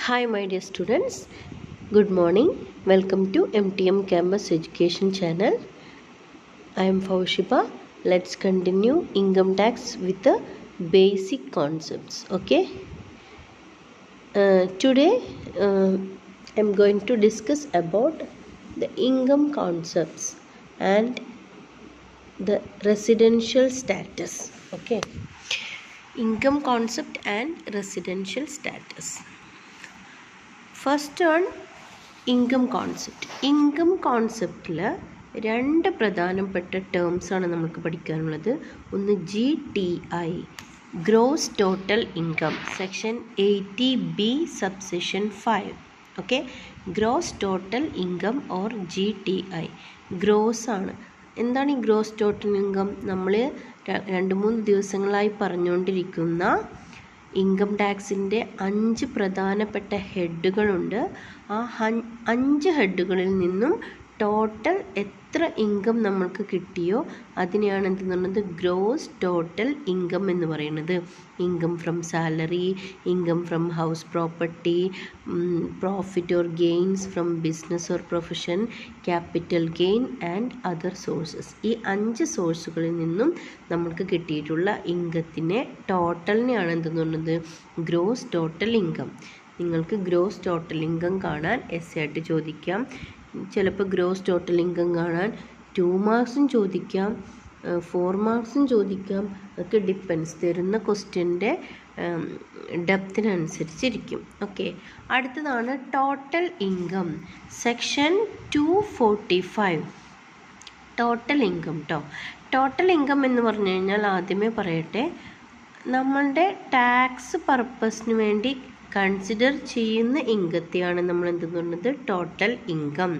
Hi my dear students, good morning. Welcome to MTM Campus Education channel. I am Faushiba. Let's continue income tax with the basic concepts. Okay. Today I am going to discuss about the income concepts and the residential status. Okay. Income concept and residential status. First on income concept. Income കോൺസെപ്റ്റിൽ രണ്ട് പ്രധാനപ്പെട്ട ടേംസാണ് നമുക്ക് പഠിക്കാനുള്ളത്. ഒന്ന് GTI, gross total income, section 80B subsection 5. Okay, gross total income or GTI. Gross ആണ്. എന്താണ് ഈ ഗ്രോസ് ടോട്ടൽ ഇൻകം? നമ്മൾ 2-3 ദിവസങ്ങളായി പറഞ്ഞുകൊണ്ടിരിക്കുന്ന ഇൻകം ടാക്സിൻ്റെ 5 പ്രധാനപ്പെട്ട ഹെഡുകളുണ്ട്. ആ 5 ഹെഡുകളിൽ നിന്നും ടോട്ടൽ എത്ര ഇൻകം നമ്മൾക്ക് കിട്ടിയോ അതിനെയാണ് എന്ത് പറയുന്നത്? ഗ്രോസ് ടോട്ടൽ ഇൻകം എന്ന് പറയുന്നത്. Income from salary, income from house property, profit or gains from business or profession, capital gain and other sources. ഈ 5 സോഴ്സുകളിൽ നിന്നും നമ്മൾക്ക് കിട്ടിയിട്ടുള്ള ഇൻകത്തിനെ ടോട്ടലിനെയാണ് എന്ത് പറയുന്നത്? Gross total income. നിങ്ങൾക്ക് ഗ്രോസ് ടോട്ടൽ ഇൻകം കാണാൻ എസ്സേ ആയിട്ട് ചോദിക്കാം. ചിലപ്പോൾ ഗ്രോസ് ടോട്ടൽ ഇൻകം കാണാൻ 2 മാർക്സും ചോദിക്കാം, 4 മാർക്സും ചോദിക്കാം. അതൊക്കെ ഡിപ്പെൻസ്, തരുന്ന ക്വസ്റ്റ്യൻ്റെ ഡെപ്തിനനുസരിച്ചിരിക്കും. ഓക്കെ, അടുത്തതാണ് total income, section 245. Total income total income എന്ന് പറഞ്ഞു കഴിഞ്ഞാൽ ആദ്യമേ പറയട്ടെ, നമ്മളുടെ ടാക്സ് പർപ്പസിന് വേണ്ടി കൺസിഡർ ചെയ്യുന്ന ഇൻകത്തെയാണ് നമ്മൾ എന്ത് പറയുന്നത്? Total income.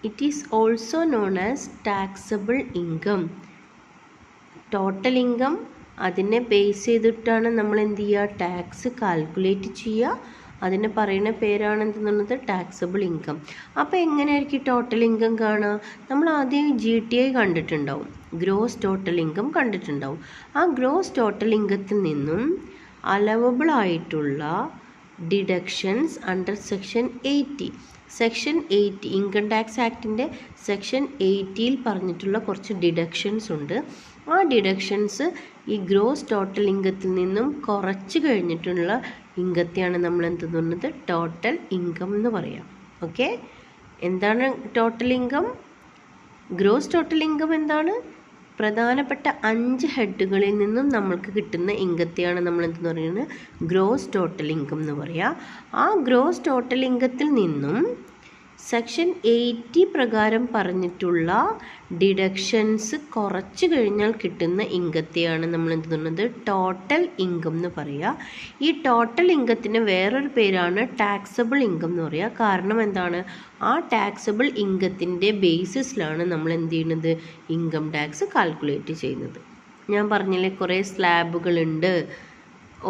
It is also known as taxable income. Total income അതിനെ ബേസ് ചെയ്തിട്ടാണ് നമ്മൾ എന്ത് ചെയ്യുക? ടാക്സ് കാൽക്കുലേറ്റ് ചെയ്യുക. അതിനെ പറയുന്ന പേരാണ് എന്ത് പറയുന്നത്? Taxable income. അപ്പോൾ എങ്ങനെയായിരിക്കും ടോട്ടൽ ഇൻകം കാണുക? നമ്മൾ ആദ്യം GTI കണ്ടിട്ടുണ്ടാവും, ഗ്രോസ് ടോട്ടൽ ഇൻകം കണ്ടിട്ടുണ്ടാവും. ആ ഗ്രോസ് ടോട്ടൽ ഇൻകത്തിൽ നിന്നും അലവബിൾ ആയിട്ടുള്ള deductions under section 80. Section 80 income tax ആക്ടിൻ്റെ സെക്ഷൻ 80യിൽ പറഞ്ഞിട്ടുള്ള കുറച്ച് ഡിഡക്ഷൻസ് ഉണ്ട്. ആ ഡിഡക്ഷൻസ് ഈ ഗ്രോസ് ടോട്ടൽ ഇൻകത്തിൽ നിന്നും കുറച്ച് കഴിഞ്ഞിട്ടുള്ള ഇൻകത്തെയാണ് നമ്മൾ എന്ത് പറയുന്നത്? ടോട്ടൽ ഇൻകം എന്ന് പറയാം. ഓക്കെ, എന്താണ് total income? Gross total income എന്താണ്? പ്രധാനപ്പെട്ട 5 ഹെഡുകളിൽ നിന്നും നമ്മൾക്ക് കിട്ടുന്ന ഇൻകത്തെയാണ് നമ്മൾ എന്തെന്ന് പറയുന്നത്? ഗ്രോസ് ടോട്ടൽ ഇൻകം എന്ന് പറയുക. ആ ഗ്രോസ് ടോട്ടൽ ഇൻകത്തിൽ നിന്നും സെക്ഷൻ 80 പ്രകാരം പറഞ്ഞിട്ടുള്ള ഡിഡക്ഷൻസ് കുറച്ച് കഴിഞ്ഞാൽ കിട്ടുന്ന ഇൻകത്തെയാണ് നമ്മൾ എന്ത് പറയുന്നത്? ടോട്ടൽ ഇൻകം എന്ന് പറയുക. ഈ ടോട്ടൽ ഇൻകത്തിന് വേറൊരു പേരാണ് ടാക്സബിൾ ഇൻകം എന്ന് പറയുക. കാരണം എന്താണ്? ആ ടാക്സബിൾ ഇൻകത്തിൻ്റെ ബേസിസിലാണ് നമ്മൾ എന്ത് ചെയ്യുന്നത്? ഇൻകം ടാക്സ് കാൽക്കുലേറ്റ് ചെയ്യുന്നത്. ഞാൻ പറഞ്ഞില്ലേ, കുറേ സ്ലാബുകളുണ്ട്.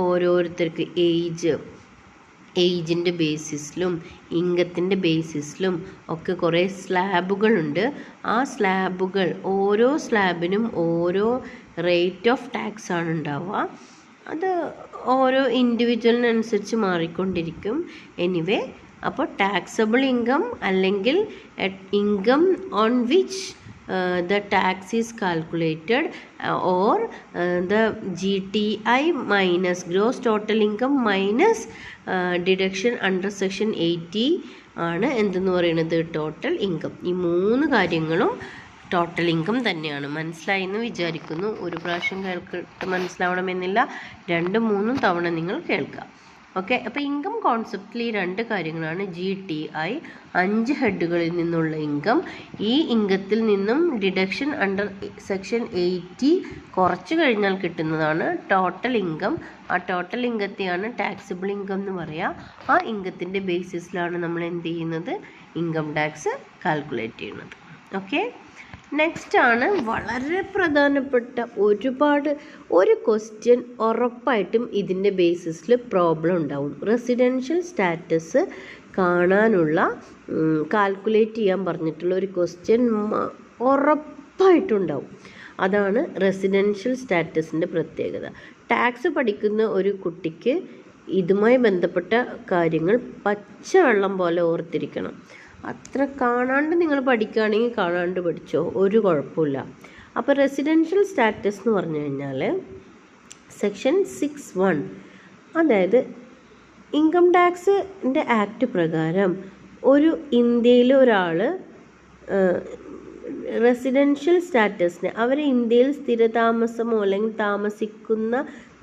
ഓരോരുത്തർക്ക് ഏജിൻ്റെ ബേസിസിലും ഇൻകത്തിൻ്റെ ബേസിസിലും ഒക്കെ കുറേ സ്ലാബുകളുണ്ട്. ആ സ്ലാബുകൾ, ഓരോ സ്ലാബിനും ഓരോ റേറ്റ് ഓഫ് ടാക്സ് ആണ് ഉണ്ടാവുക. അത് ഓരോ ഇൻഡിവിജ്വലിനനുസരിച്ച് മാറിക്കൊണ്ടിരിക്കും. എനിവേ, അപ്പോൾ ടാക്സബിൾ ഇൻകം അല്ലെങ്കിൽ income on which the tax is calculated or the GTI minus gross total income minus deduction under section 80 ആണ് എന്തെന്ന് പറയുന്നത്? Total income. ഈ 3 കാര്യങ്ങളും ടോട്ടൽ ഇൻകം തന്നെയാണ്. മനസ്സിലായി എന്ന് വിചാരിക്കുന്നു. ഒരു പ്രാവശ്യം കേൾക്കിട്ട് മനസ്സിലാവണമെന്നില്ല, 2-3 തവണ നിങ്ങൾ കേൾക്കുക. ഓക്കെ, അപ്പോൾ ഇൻകം കോൺസെപ്റ്റിൽ ഈ 2 കാര്യങ്ങളാണ്. GTI 5 ഹെഡുകളിൽ നിന്നുള്ള ഇൻകം, ഈ ഇൻകത്തിൽ നിന്നും ഡിഡക്ഷൻ അണ്ടർ സെക്ഷൻ 80 കുറച്ച് കഴിഞ്ഞാൽ കിട്ടുന്നതാണ് ടോട്ടൽ ഇൻകം. ആ ടോട്ടൽ ഇൻകത്തെയാണ് ടാക്സിബിൾ ഇൻകം എന്ന് പറയുക. ആ ഇൻകത്തിൻ്റെ ബേസിസിലാണ് നമ്മൾ എന്ത് ചെയ്യുന്നത്? ഇൻകം ടാക്സ് കാൽക്കുലേറ്റ് ചെയ്യുന്നത്. ഓക്കെ, നെക്സ്റ്റ് ആണ് വളരെ പ്രധാനപ്പെട്ട ഒരു ക്വസ്റ്റ്യൻ ഉറപ്പായിട്ടും ഇതിൻ്റെ ബേസിസിൽ പ്രോബ്ലം ഉണ്ടാവും. റെസിഡൻഷ്യൽ സ്റ്റാറ്റസ് കാണാനുള്ള കാൽക്കുലേറ്റ് ചെയ്യാൻ പറഞ്ഞിട്ടുള്ള ഒരു ക്വസ്റ്റ്യൻ ഉറപ്പായിട്ടുണ്ടാവും. അതാണ് റെസിഡൻഷ്യൽ സ്റ്റാറ്റസിൻ്റെ പ്രത്യേകത. ടാക്സ് പഠിക്കുന്ന ഒരു കുട്ടിക്ക് ഇതുമായി ബന്ധപ്പെട്ട കാര്യങ്ങൾ പച്ചവെള്ളം പോലെ ഓർത്തിരിക്കണം. അത്ര കാണാണ്ട് നിങ്ങൾ പഠിക്കുകയാണെങ്കിൽ കാണാണ്ട് പഠിച്ചോ, ഒരു കുഴപ്പമില്ല. അപ്പോൾ റെസിഡൻഷ്യൽ സ്റ്റാറ്റസ് എന്ന് പറഞ്ഞു കഴിഞ്ഞാൽ സെക്ഷൻ 6(1), അതായത് ഇൻകം ടാക്സിൻ്റെ ആക്ട് പ്രകാരം ഒരു ഇന്ത്യയിൽ ഒരാൾ റെസിഡൻഷ്യൽ സ്റ്റാറ്റസിന് അവരെ ഇന്ത്യയിൽ സ്ഥിരതാമസമോ അല്ലെങ്കിൽ താമസിക്കുന്ന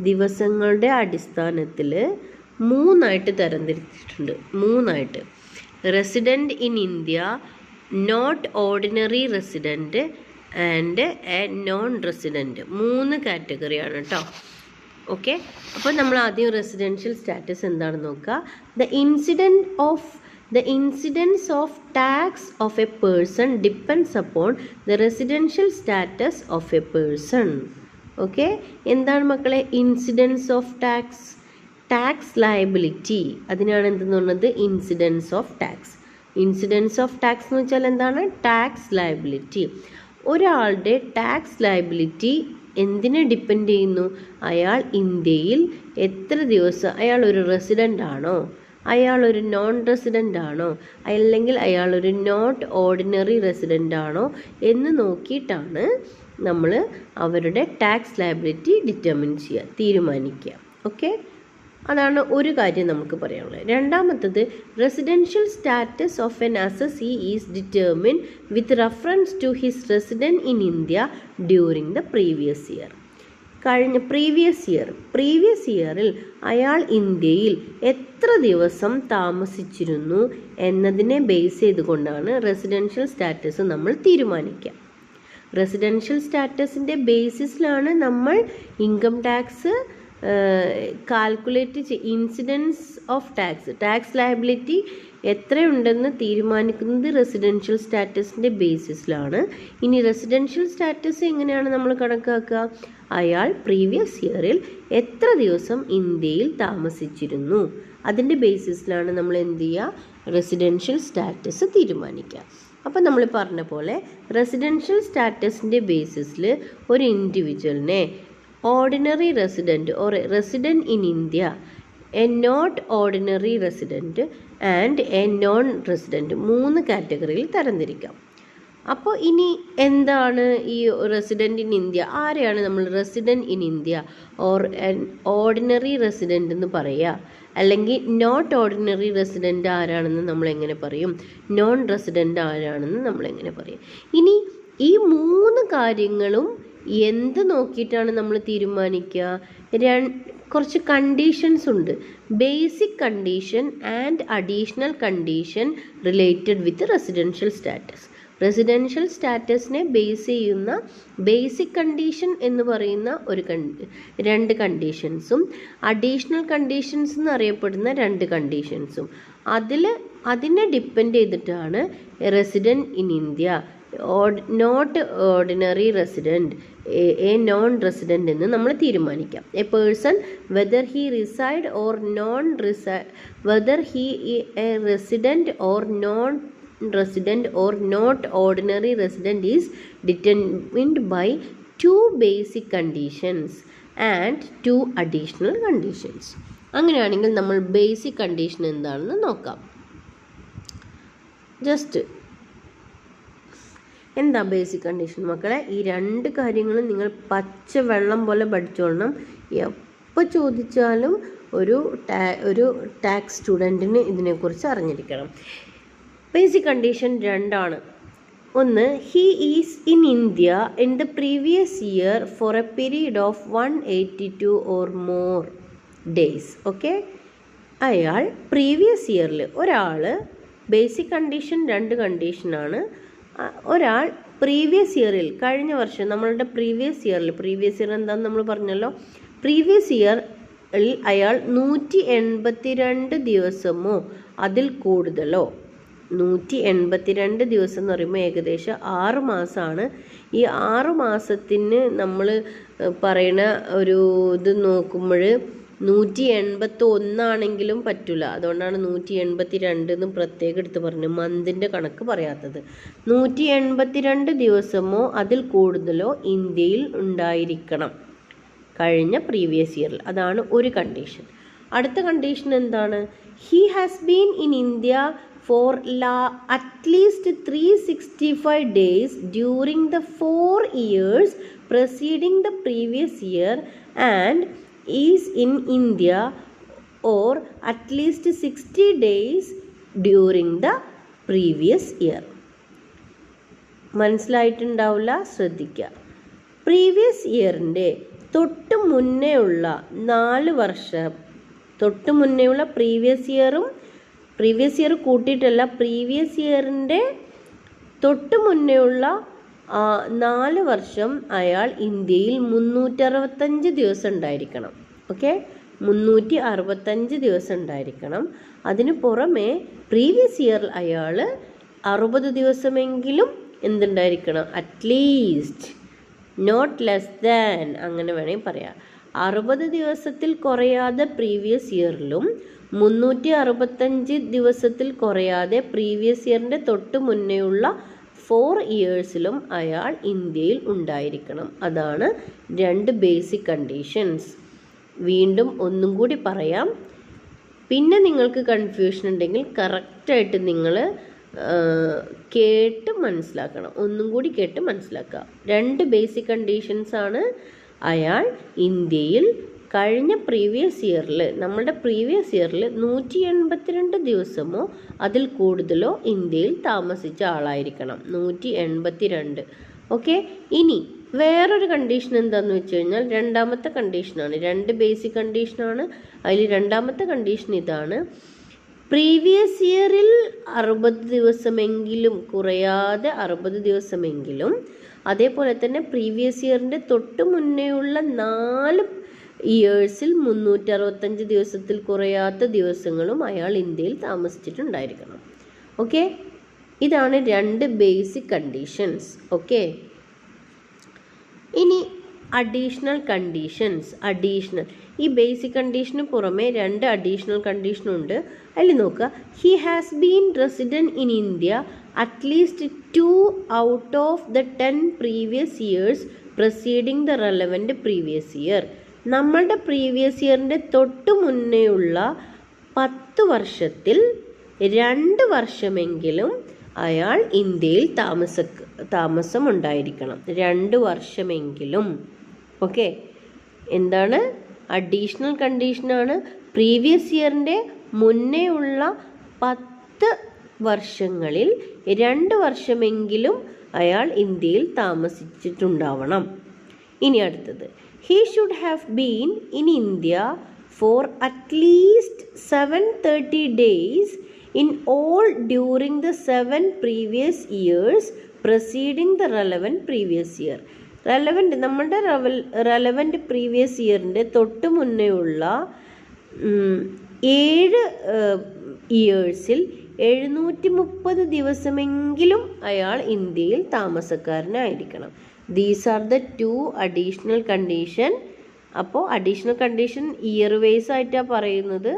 ദിവസങ്ങളുടെ അടിസ്ഥാനത്തിൽ 3 തരംതിരിച്ചിട്ടുണ്ട്. 3 resident in India, not ordinary resident and a non resident. 3 കാറ്റഗറിയാണ് കേട്ടോ. ഓക്കെ, അപ്പോൾ നമ്മൾ ആദ്യം റെസിഡൻഷ്യൽ സ്റ്റാറ്റസ് എന്താണെന്ന് നോക്കുക. The incidence of tax of a person depends upon the residential status of a person. Okay, എന്താണ് മക്കളെ incidents of tax? Tax liability, അതിനാണ് എന്തെന്ന് പറഞ്ഞത് incidents of tax. Incidents of tax എന്ന് വെച്ചാൽ എന്താണ്? Tax liability. ഒരാളുടെ ടാക്സ് ലയബിലിറ്റി എന്തിനെ ഡിപ്പെൻഡ് ചെയ്യുന്നു? അയാൾ ഇന്ത്യയിൽ എത്ര ദിവസം, അയാൾ ഒരു റെസിഡൻ്റ് ആണോ, അയാളൊരു നോൺ റെസിഡൻ്റ് ആണോ, അല്ലെങ്കിൽ അയാളൊരു നോട്ട് ഓർഡിനറി റെസിഡൻ്റ് ആണോ എന്ന് നോക്കിയിട്ടാണ് നമ്മൾ അവരുടെ ടാക്സ് ലയബിലിറ്റി ഡിറ്റർമിൻ ചെയ്യുക, തീരുമാനിക്കുക. ഓക്കെ, അതാണ് ഒരു കാര്യം നമുക്ക് പറയാനുള്ളത്. രണ്ടാമത്തത് residential status of an assessee is determine with reference to his resident in India during the previous year. Previous ഇയറിൽ അയാൾ ഇന്ത്യയിൽ എത്ര ദിവസം താമസിച്ചിരുന്നു എന്നതിനെ ബേസ് ചെയ്തുകൊണ്ടാണ് റെസിഡൻഷ്യൽ സ്റ്റാറ്റസ് നമ്മൾ തീരുമാനിക്കുക. റെസിഡൻഷ്യൽ സ്റ്റാറ്റസിൻ്റെ ബേസിസിലാണ് നമ്മൾ income tax calculate incidence of tax liability എത്രയുണ്ടെന്ന് തീരുമാനിക്കുന്നത് റെസിഡൻഷ്യൽ സ്റ്റാറ്റസിൻ്റെ ബേസിസിലാണ്. ഇനി റെസിഡൻഷ്യൽ സ്റ്റാറ്റസ് എങ്ങനെയാണ് നമ്മൾ കണക്കാക്കുക? അയാൾ പ്രീവിയസ് ഇയറിൽ എത്ര ദിവസം ഇന്ത്യയിൽ താമസിച്ചിരുന്നു, അതിൻ്റെ ബേസിസിലാണ് നമ്മൾ എന്ത് ചെയ്യുക? റെസിഡൻഷ്യൽ സ്റ്റാറ്റസ് തീരുമാനിക്കുക. അപ്പോൾ നമ്മൾ പറഞ്ഞ പോലെ റെസിഡൻഷ്യൽ സ്റ്റാറ്റസിൻ്റെ ബേസിസിൽ ഒരു ഇൻഡിവിജ്വലിനെ ordinary resident or resident in India, a not ordinary resident and a non resident 3 കാറ്റഗറിയിൽ തരംതിരിക്കാം. അപ്പോൾ ഇനി എന്താണ് ഈ റെസിഡൻറ്റ് ഇൻ ഇന്ത്യ? ആരെയാണ് നമ്മൾ resident in India or ordinary resident എന്ന് പറയുക? അല്ലെങ്കിൽ നോട്ട് ഓർഡിനറി റെസിഡൻ്റ് ആരാണെന്ന് നമ്മൾ എങ്ങനെ പറയും? നോൺ റെസിഡൻ്റ് ആരാണെന്ന് നമ്മൾ എങ്ങനെ പറയും? ഇനി ഈ 3 കാര്യങ്ങളും എന്ത് നോക്കിയിട്ടാണ് നമ്മൾ തീരുമാനിക്കുക? കുറച്ച് കണ്ടീഷൻസ് ഉണ്ട്. Basic condition and additional condition related with residential status. Residential സ്റ്റാറ്റസിനെ ബേസ് ചെയ്യുന്ന ബേസിക് കണ്ടീഷൻ എന്ന് പറയുന്ന 2 കണ്ടീഷൻസും അഡീഷണൽ കണ്ടീഷൻസ് എന്നറിയപ്പെടുന്ന 2 കണ്ടീഷൻസും അതിനെ ഡിപ്പെൻഡ് ചെയ്തിട്ടാണ് resident in India, not ordinary resident, a non resident എന്ന് നമ്മൾ തീരുമാനിക്കാം. A person whether he reside or whether he a resident or non resident or not ordinary resident is determined by 2 basic conditions and 2 additional conditions. അങ്ങനെയാണെങ്കിൽ നമ്മൾ basic condition എന്താണെന്ന് നോക്കാം. Just എന്താ basic condition മക്കളെ? ഈ 2 കാര്യങ്ങളും നിങ്ങൾ പച്ച വെള്ളം പോലെ പഠിച്ചോളണം. എപ്പോൾ ചോദിച്ചാലും ഒരു ടാക്സ് സ്റ്റുഡൻറ്റിന് ഇതിനെക്കുറിച്ച് അറിഞ്ഞിരിക്കണം. ബേസിക് കണ്ടീഷൻ 2 ആണ്. ഒന്ന്, he is in India in the previous year for a period of 182 or more days. Okay, അയാൾ പ്രീവിയസ് ഇയറിൽ ഒരാൾ, ബേസിക് കണ്ടീഷൻ 2 കണ്ടീഷനാണ്. ഒരാൾ പ്രീവിയസ് ഇയറിൽ, കഴിഞ്ഞ വർഷം നമ്മളുടെ പ്രീവിയസ് ഇയർ എന്താണെന്ന് നമ്മൾ പറഞ്ഞല്ലോ. പ്രീവിയസ് ഇയറിൽ അയാൾ 182 ദിവസമോ അതിൽ കൂടുതലോ, 182 ദിവസം എന്ന് പറയുമ്പോൾ ഏകദേശം 6 മാസമാണ്. ഈ 6 മാസത്തിന് നമ്മൾ പറയുന്ന ഒരു ഇത് നോക്കുമ്പോൾ 181 ആണെങ്കിലും പറ്റില്ല. അതുകൊണ്ടാണ് 182 എന്ന് പ്രത്യേകം എടുത്ത് പറഞ്ഞു, മന്തിൻ്റെ കണക്ക് പറയാത്തത്. 182 ദിവസമോ അതിൽ കൂടുതലോ ഇന്ത്യയിൽ ഉണ്ടായിരിക്കണം കഴിഞ്ഞ പ്രീവിയസ് ഇയറിൽ. അതാണ് ഒരു കണ്ടീഷൻ. അടുത്ത കണ്ടീഷൻ എന്താണ്? He has been in India for at least 365 days during the 4 years preceding the previous year and is in India or at least 60 days during the previous year. മനസ്സിലായിട്ടുണ്ടാവില്ല, ശ്രദ്ധിക്കുക. Previous ഇയറിൻ്റെ തൊട്ട് മുന്നേ ഉള്ള 4 വർഷം, തൊട്ട് മുന്നേ ഉള്ള പ്രീവിയസ് ഇയർ കൂട്ടിയിട്ടല്ല, പ്രീവിയസ് ഇയറിൻ്റെ തൊട്ട് മുന്നേ ഉള്ള 4 വർഷം അയാൾ ഇന്ത്യയിൽ 365 ദിവസം ഉണ്ടായിരിക്കണം. ഓക്കെ, 365 ദിവസം ഉണ്ടായിരിക്കണം. അതിന് പുറമെ പ്രീവിയസ് ഇയറിൽ അയാൾ 60 ദിവസമെങ്കിലും എന്തുണ്ടായിരിക്കണം? അറ്റ്ലീസ്റ്റ്, നോട്ട് ലെസ് ദാൻ, അങ്ങനെ വേണമെങ്കിൽ പറയാം. 60 ദിവസത്തിൽ കുറയാതെ പ്രീവിയസ് ഇയറിലും 365 ദിവസത്തിൽ കുറയാതെ പ്രീവിയസ് ഇയറിൻ്റെ തൊട്ട് മുന്നേയുള്ള 4 ഇയേഴ്സിലും അയാൾ ഇന്ത്യയിൽ ഉണ്ടായിരിക്കണം. അതാണ് 2 ബേസിക് കണ്ടീഷൻസ്. വീണ്ടും ഒന്നും കൂടി പറയാം. പിന്നെ നിങ്ങൾക്ക് കൺഫ്യൂഷൻ ഉണ്ടെങ്കിൽ കറക്റ്റായിട്ട് നിങ്ങൾ കേട്ട് മനസ്സിലാക്കണം. ഒന്നും കൂടി കേട്ട് മനസ്സിലാക്കുക. 2 ബേസിക് കണ്ടീഷൻസാണ്. അയാൾ ഇന്ത്യയിൽ കഴിഞ്ഞ പ്രീവിയസ് ഇയറിൽ, നമ്മളുടെ പ്രീവിയസ് ഇയറിൽ 182 ദിവസമോ അതിൽ കൂടുതലോ ഇന്ത്യയിൽ താമസിച്ച ആളായിരിക്കണം. 182. ഓക്കെ, ഇനി വേറൊരു കണ്ടീഷൻ എന്താണെന്ന് വെച്ച് കഴിഞ്ഞാൽ രണ്ടാമത്തെ കണ്ടീഷനാണ്. 2 ബേസിക് കണ്ടീഷനാണ്. അതിൽ രണ്ടാമത്തെ കണ്ടീഷൻ ഇതാണ്: പ്രീവിയസ് ഇയറിൽ 60 ദിവസമെങ്കിലും, കുറയാതെ 60 ദിവസമെങ്കിലും, അതേപോലെ തന്നെ പ്രീവിയസ് ഇയറിൻ്റെ തൊട്ട് മുന്നേയുള്ള 4 ഇയേഴ്സിൽ 365 ദിവസത്തിൽ കുറയാത്ത ദിവസങ്ങളും അയാൾ ഇന്ത്യയിൽ താമസിച്ചിട്ടുണ്ടായിരിക്കണം. ഓക്കെ, ഇതാണ് 2 ബേസിക് കണ്ടീഷൻസ്. ഓക്കെ, ഇനി അഡീഷണൽ കണ്ടീഷൻസ്. ഈ ബേസിക് കണ്ടീഷന് പുറമെ 2 അഡീഷണൽ കണ്ടീഷനുണ്ട്. അതിൽ നോക്കുക. He has been resident in India at least 2 out of the 10 previous years preceding the relevant previous year. നമ്മളുടെ പ്രീവിയസ് ഇയറിൻ്റെ തൊട്ട് മുന്നേയുള്ള 10 വർഷത്തിൽ 2 വർഷമെങ്കിലും അയാൾ ഇന്ത്യയിൽ താമസമുണ്ടായിരിക്കണം. 2 വർഷമെങ്കിലും. ഓക്കെ, എന്താണ്? അഡീഷണൽ കണ്ടീഷനാണ്. പ്രീവിയസ് ഇയറിൻ്റെ മുന്നേ ഉള്ള 10 വർഷങ്ങളിൽ 2 വർഷമെങ്കിലും അയാൾ ഇന്ത്യയിൽ താമസിച്ചിട്ടുണ്ടാവണം. ഇനി അടുത്തത്, he should have been in India for at least 730 days in all during the 7 previous years preceding the relevant previous year. നമ്മുടെ റെലവൻറ്റ് പ്രീവിയസ് ഇയറിൻ്റെ തൊട്ട് മുന്നേ ഉള്ള 7 ഇയേഴ്സിൽ 730 ദിവസമെങ്കിലും അയാൾ ഇന്ത്യയിൽ താമസക്കാരനായിരിക്കണം. These are the 2 additional condition. അപ്പോൾ അഡീഷണൽ കണ്ടീഷൻ ഇയർ വൈസ് ആയിട്ടാണ് പറയുന്നത്.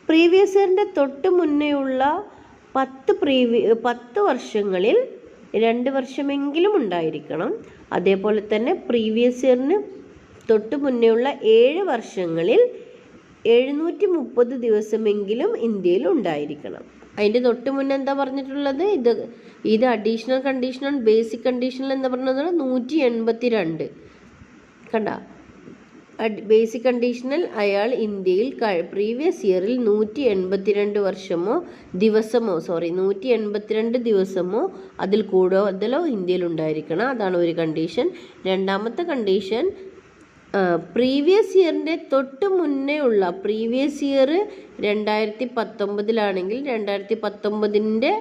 പ്രീവിയസ് ഇയറിൻ്റെ തൊട്ട് മുന്നേ ഉള്ള 10 വർഷങ്ങളിൽ 2 വർഷമെങ്കിലും ഉണ്ടായിരിക്കണം. അതേപോലെ തന്നെ പ്രീവിയസ് ഇയറിന് തൊട്ട് മുന്നേ ഉള്ള 7 വർഷങ്ങളിൽ 730 ദിവസമെങ്കിലും ഇന്ത്യയിൽ ഉണ്ടായിരിക്കണം. അതിൻ്റെ തൊട്ട് മുന്നേ എന്താ പറഞ്ഞിട്ടുള്ളത്? ഇത് അഡീഷണൽ കണ്ടീഷനാണ്. ബേസിക് കണ്ടീഷനിൽ എന്താ പറഞ്ഞത്? 182. കണ്ട, ബേസിക് കണ്ടീഷനിൽ അയാൾ ഇന്ത്യയിൽ പ്രീവിയസ് ഇയറിൽ 182 ദിവസമോ അതിൽ കൂടുതലോ ഇന്ത്യയിൽ ഉണ്ടായിരിക്കണം. അതാണ് ഒരു കണ്ടീഷൻ. രണ്ടാമത്തെ കണ്ടീഷൻ, പ്രീവിയസ് ഇയറിൻ്റെ തൊട്ട് മുന്നേ ഉള്ള, പ്രീവിയസ് ഇയർ 2019 2019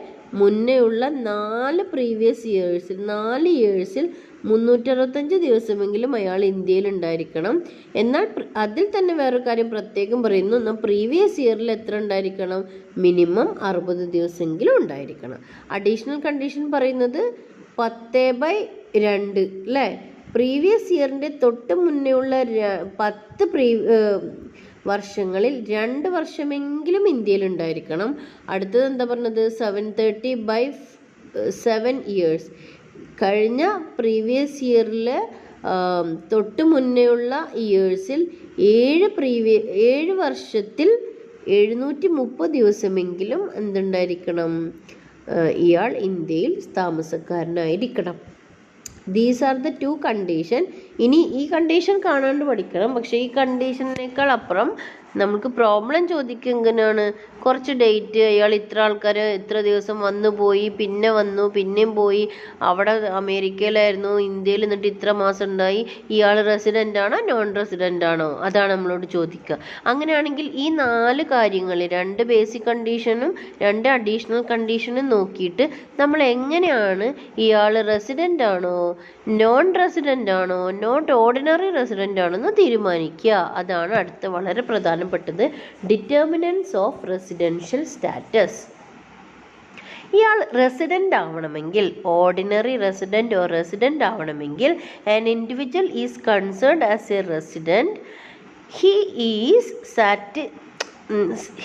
മുന്നേ ഉള്ള 4 പ്രീവിയസ് ഇയേഴ്സിൽ 4 ഇയേഴ്സിൽ 365 ദിവസമെങ്കിലും അയാൾ ഇന്ത്യയിൽ ഉണ്ടായിരിക്കണം. എന്നാൽ അതിൽ തന്നെ വേറൊരു കാര്യം പ്രത്യേകം പറയുന്നു. എന്നാൽ പ്രീവിയസ് ഇയറിൽ എത്ര ഉണ്ടായിരിക്കണം? മിനിമം 60 ദിവസമെങ്കിലും ഉണ്ടായിരിക്കണം. അഡീഷണൽ കണ്ടീഷൻ പറയുന്നത് 10/2 അല്ലേ? പ്രീവിയസ് ഇയറിൻ്റെ തൊട്ട് മുന്നേ ഉള്ള 10 വർഷങ്ങളിൽ 2 വർഷമെങ്കിലും ഇന്ത്യയിൽ ഉണ്ടായിരിക്കണം. അടുത്തത് എന്താ പറഞ്ഞത്? 730/7 ഇയേഴ്സ്. കഴിഞ്ഞ പ്രീവിയസ് ഇയറിൽ തൊട്ട് മുന്നേയുള്ള ഇയേഴ്സിൽ 7 വർഷത്തിൽ 730 ദിവസമെങ്കിലും എന്തുണ്ടായിരിക്കണം, ഇയാൾ ഇന്ത്യയിൽ താമസക്കാരനായിരിക്കണം. These are the 2 condition. ഇനി ഈ കണ്ടീഷൻ കാണാണ്ട് പഠിക്കണം. പക്ഷേ ഈ കണ്ടീഷനേക്കാൾ അപ്പുറം നമുക്ക് പ്രോബ്ലം ചോദിക്കുക എങ്ങനെയാണ്, കുറച്ച് ഡേറ്റ്, അയാൾ ഇത്ര ആൾക്കാർ ഇത്ര ദിവസം വന്നു പോയി, പിന്നെ വന്നു, പിന്നെയും പോയി, അവിടെ അമേരിക്കയിലായിരുന്നു, ഇന്ത്യയിൽ എന്നിട്ട് ഇത്ര മാസം ഉണ്ടായി, ഇയാൾ റെസിഡൻ്റ് ആണോ നോൺ റെസിഡൻ്റ് ആണോ, അതാണ് നമ്മളോട് ചോദിക്കുക. അങ്ങനെയാണെങ്കിൽ ഈ 4 കാര്യങ്ങൾ, 2 ബേസിക് കണ്ടീഷനും 2 അഡീഷണൽ കണ്ടീഷനും നോക്കിയിട്ട് നമ്മൾ എങ്ങനെയാണ് ഇയാൾ റെസിഡൻ്റ് ആണോ നോൺ റെസിഡൻ്റ് ആണോ നോട്ട് ഓർഡിനറി റെസിഡൻ്റ് ആണോ എന്ന് തീരുമാനിക്കുക. അതാണ് അടുത്ത വളരെ പ്രധാനപ്പെട്ടത്, ഡിറ്റർമിനൻസ് ഓഫ് റെസിഡൻഷ്യൽ സ്റ്റാറ്റസ്. ഇയാൾ റെസിഡൻ്റ് ആവണമെങ്കിൽ, ഓർഡിനറി റെസിഡൻ്റ് ഓർ റെസിഡൻ്റ് ആവണമെങ്കിൽ an individual is concerned as a resident,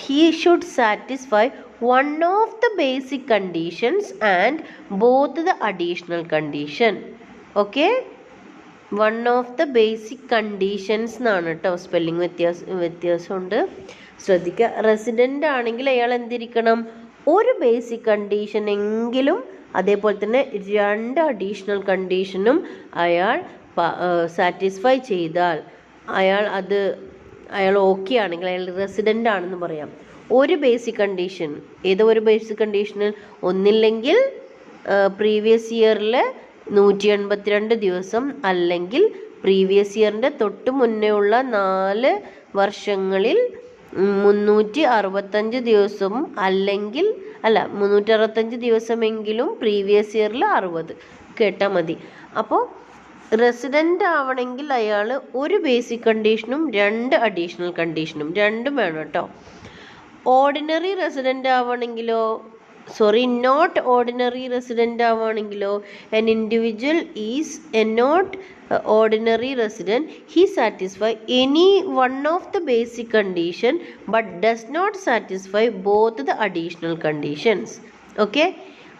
he should satisfy one of the basic conditions and both the additional condition. Okay, one of the basic conditions എന്നാണ് കേട്ടോ. Spelling വ്യത്യാസമുണ്ട്, ശ്രദ്ധിക്കുക. Resident ആണെങ്കിൽ അയാൾ എന്തിരിക്കണം, ഒരു basic condition എങ്കിലും അതേപോലെ തന്നെ 2 അഡീഷണൽ കണ്ടീഷനും അയാൾ സാറ്റിസ്ഫൈ ചെയ്താൽ അയാൾ ഓക്കെ ആണെങ്കിൽ അയാൾ റെസിഡൻ്റ് ആണെന്ന് പറയാം. ഒരു ബേസിക് കണ്ടീഷൻ, ഏതോ ഒരു ബേസിക് കണ്ടീഷനിൽ ഒന്നില്ലെങ്കിൽ പ്രീവിയസ് ഇയറിൽ 182 ദിവസം, അല്ലെങ്കിൽ പ്രീവിയസ് ഇയറിൻ്റെ തൊട്ട് മുന്നേ ഉള്ള 4 വർഷങ്ങളിൽ 365 ദിവസവും, അല്ലെങ്കിൽ 365 ദിവസമെങ്കിലും പ്രീവിയസ് ഇയറിൽ 60 കേട്ടാൽ മതി. അപ്പോൾ റെസിഡൻ്റ് ആവണമെങ്കിൽ അയാൾ ഒരു ബേസിക് കണ്ടീഷനും 2 അഡീഷണൽ കണ്ടീഷനും രണ്ടും വേണം കേട്ടോ. ഓർഡിനറി റെസിഡൻ്റ് ആവണമെങ്കിലോ നോട്ട് ഓർഡിനറി റെസിഡൻ്റ് ആവുകയാണെങ്കിലോ an individual is a not ordinary resident, he satisfy any one of the basic condition but does not satisfy both the additional conditions. Okay,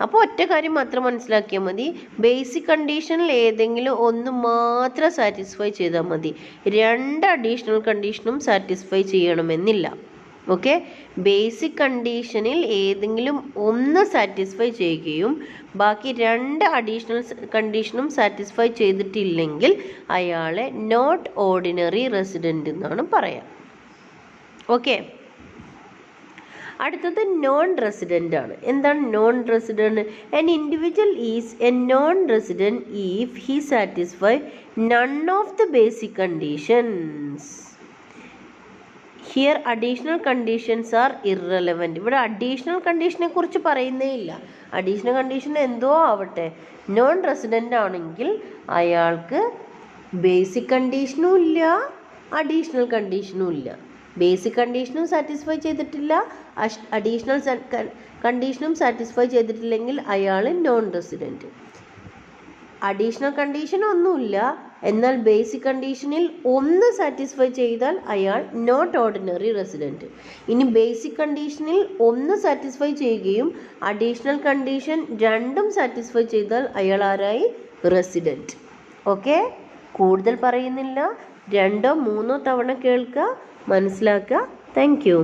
അപ്പോൾ ഒറ്റ കാര്യം മാത്രം മനസ്സിലാക്കിയാൽ മതി, ബേസിക് കണ്ടീഷനിൽ ഏതെങ്കിലും ഒന്ന് മാത്രം സാറ്റിസ്ഫൈ ചെയ്താൽ മതി, 2 അഡീഷണൽ കണ്ടീഷനും സാറ്റിസ്ഫൈ ചെയ്യണമെന്നില്ല. ഓക്കെ, ബേസിക് കണ്ടീഷനിൽ ഏതെങ്കിലും ഒന്ന് സാറ്റിസ്ഫൈ ചെയ്യുകയും ബാക്കി 2 അഡീഷണൽ കണ്ടീഷനും സാറ്റിസ്ഫൈ ചെയ്തിട്ടില്ലെങ്കിൽ അയാളെ നോട്ട് ഓർഡിനറി റെസിഡൻ്റ് എന്നാണ് പറയാം. ഓക്കെ, അടുത്തത് നോൺ റെസിഡൻ്റ് ആണ്. എന്താണ് non resident? an individual is a non resident if he satisfy none of the basic conditions. Here additional conditions R irrelevant. ഇവിടെ അഡീഷണൽ കണ്ടീഷനെ കുറിച്ച് പറയുന്നേ ഇല്ല. അഡീഷണൽ കണ്ടീഷൻ എന്തോ ആവട്ടെ, നോൺ റെസിഡൻ്റ് ആണെങ്കിൽ അയാൾക്ക് ബേസിക് കണ്ടീഷനും ഇല്ല അഡീഷണൽ കണ്ടീഷനും ഇല്ല. ബേസിക് കണ്ടീഷനും സാറ്റിസ്ഫൈ ചെയ്തിട്ടില്ല, അഡീഷണൽ കണ്ടീഷനും സാറ്റിസ്ഫൈ ചെയ്തിട്ടില്ലെങ്കിൽ അയാൾ നോൺ റെസിഡൻറ്റ്. അഡീഷണൽ കണ്ടീഷൻ ഒന്നുമില്ല, എന്നാൽ ബേസിക് കണ്ടീഷനിൽ ഒന്ന് സാറ്റിസ്ഫൈ ചെയ്താൽ അയാൾ നോട്ട് ഓർഡിനറി റെസിഡൻറ്റ്. ഇനി ബേസിക് കണ്ടീഷനിൽ ഒന്ന് സാറ്റിസ്ഫൈ ചെയ്യുകയും അഡീഷണൽ കണ്ടീഷൻ 2ഉം സാറ്റിസ്ഫൈ ചെയ്താൽ അയാൾ ആരായി? റെസിഡൻറ്റ്. ഓക്കെ, കൂടുതൽ പറയുന്നില്ല, 2ഓ 3ഓ തവണ കേൾക്കുക, മനസ്സിലാക്കുക. Thank you.